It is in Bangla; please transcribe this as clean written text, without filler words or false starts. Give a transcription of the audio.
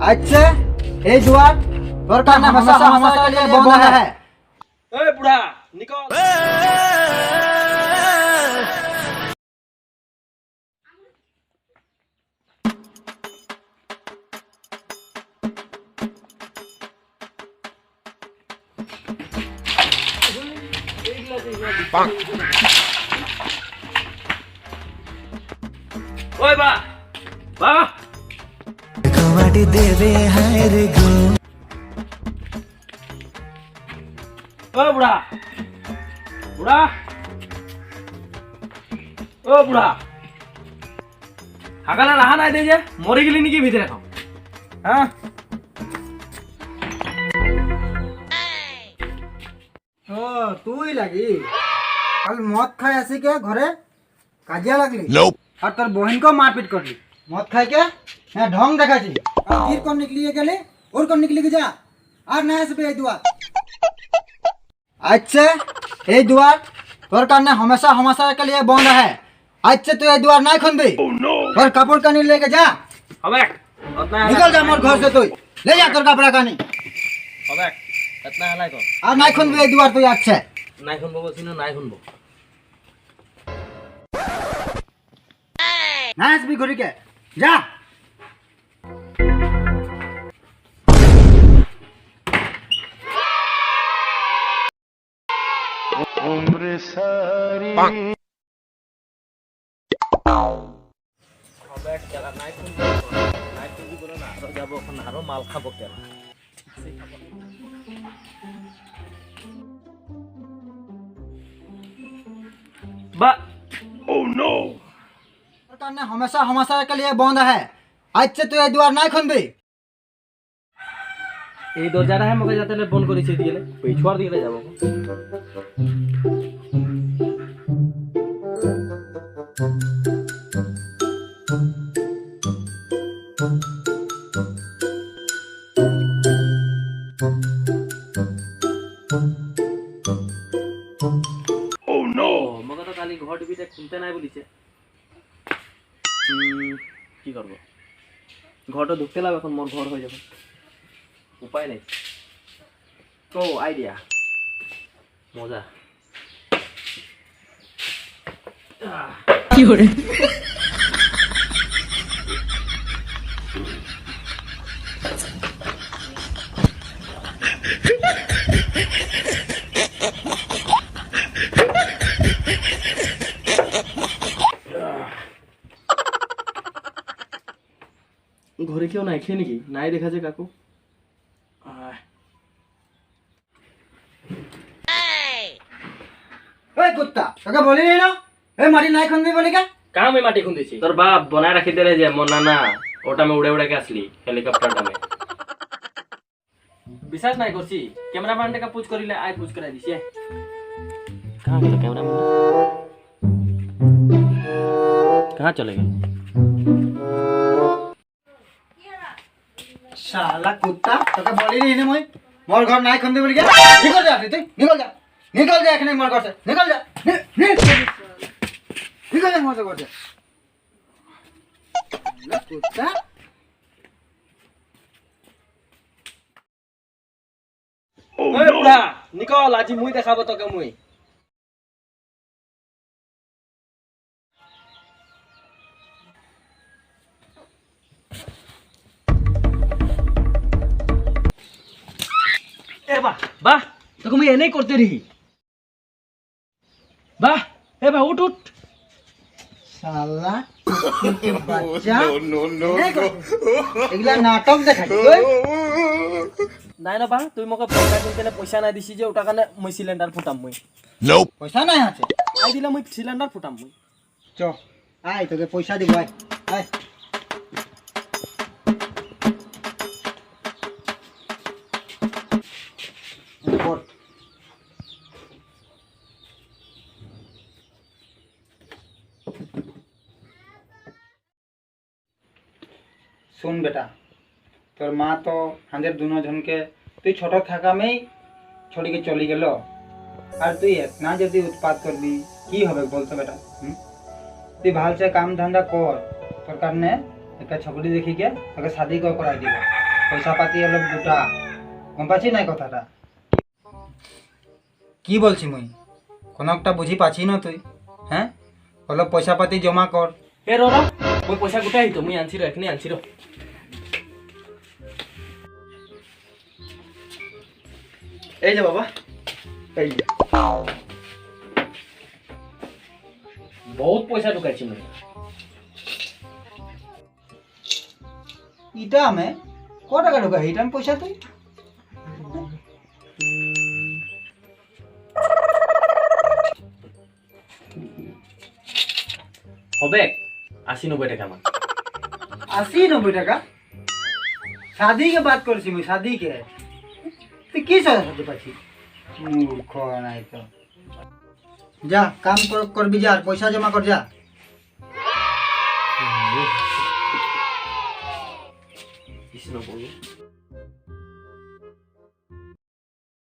अच्छा ये द्वार तोर का ना हमेशा हमेशा के लिए बंद है। ए बुढ़ा निकल। ओए बा बा कमाटी देवे हाय रे गो। ओ बुढ़ा बुढ़ा ओ बुढ़ा হাগালা রাহা নাই দে যে মরে গেলি নাকি ভিতরে খাও হ্যাঁ ओ तू ही लगी कल मौत खाए ऐसे क्या घरे काजिया लगली और तोर बहन को मारपीट करली मौत खाए के मैं ढोंग देखा छी और फिर कौन निकली है गेले और कौन निकली के जा और नया से पे दुआ अच्छा ये द्वार तोर करने हमेशा हमेशा के लिए बंद है। अच्छा तो ये द्वार नहीं खुलबी और कपड़ कानी लेके जा হবে অতনা निकल जा मोर घर से तू ले जा तोर कपड़ा कानी হবে অতনা হালাই কর और नहीं खुलबी ये द्वार तो अच्छा নাই শুনবো বলছি না নাই শুনবো नाच भी घुरी के जा उम्र सारी হবে কেলা নাই শুনবো নাই শুনবি বলো না আরো যাবো এখন আরো মাল খাবো কেলা বা ও নো करने हमेशा हमेशा के लिए बंद है। अच्छा तो ये द्वार नहीं खुलबी এই দরজাটা হ্যাঁ মগে যাতে বন্ধ করেছে দিলে পিছুয়ার দিকে যাব ও নো মগে তো কালি ঘর বিতে খুলতে নাই বলিছে কি করব ঘরটা ঢুকতে লাগবে এখন মোর ঘর হয়ে যাবে উপায় নেই তো আইডিয়া মজা কি করে ঘরে কেউ নাই খেয়ে নাকি নাই দেখা যায় কাকু ओए कुत्ता তোকে বলি নি না এই মাটি নাই খুলবি বলি কে কাম আমি মাটি খুঁজেছি তোর বাপ বনায় রাখি দিলে যে মন না ওটা আমি উড়ে উড়ে কে আসলি হেলিকপ্টারটা মে বিশ্বাস নাই করছি ক্যামেরাম্যান টা পুজ করিলে আই পুজ করাই দিছি कहां গেল ক্যামেরাম্যান कहां চলে গেল শালা কুত্তা তোকে বলি নি না মই মোর ঘর নাই খুলবি বলি কে নিকল যা তুই निकल जा এখানে মোর ঘর से निकल जा निकल जा मोर घर से ला कुत्ता ওই বুড়া নিকল আজি মুই দেখাবো তোকে মুই এ বাহ বাহ তোকে মুই এনেই করতে রহি বাহ এ বাহ উঠ উঠ শালা কুত্তে বাচ্চা नो नो এগুলা নাটক দেখাই তুই নাই না বাহ তুই মকে পয়সা কিনতে পয়সা নাই দিছি যে ওটা কানে মুই সিলিন্ডার ফুটাম মুই পয়সা নাই আছে আই দিলে মুই সিলিন্ডার ফুটাম মুই চ আয় তোকে পয়সা দিব আয় আয় বল सुन बेटा তোর মা তো আমাদের দুনো জনকে তুই ছোট থাকা মেই छोड़ी के चली गेलो আর তুই না যদি উৎপাত করবি কি হবে বলতো বেটা তুই ভালসে কাম ধন্দা কর তোর কারণে একটা ছকরি দেখি কে তোকে শাদি করাই দিব পয়সা পাতি অলপ গোটা গম পাচ্ছি নাই কথাটা কি বলছি মুই কোনটা বুঝি পাচ্ছি না তুই হ্যাঁ অলপ পয়সা পাতি জমা কর এ র মই পইচা গোটাই আহিতো মুই আনছি র এখনি আনছি র এই যে বাবা এই যে বহুত পয়সা ঢুকাইছি মুই ইটা আমি ক টাকা ঢোকা এইটা আমি পয়সা তুই হবে 80-90 টাকা মান 80-90 টাকা शादी के बात करছি মুই शादी के তুই কি সাথে পাচ্ছি মূর্খ নাই তো যা কাম করবি যা আর পয়সা জমা কর যা কৃষ্ণ বলু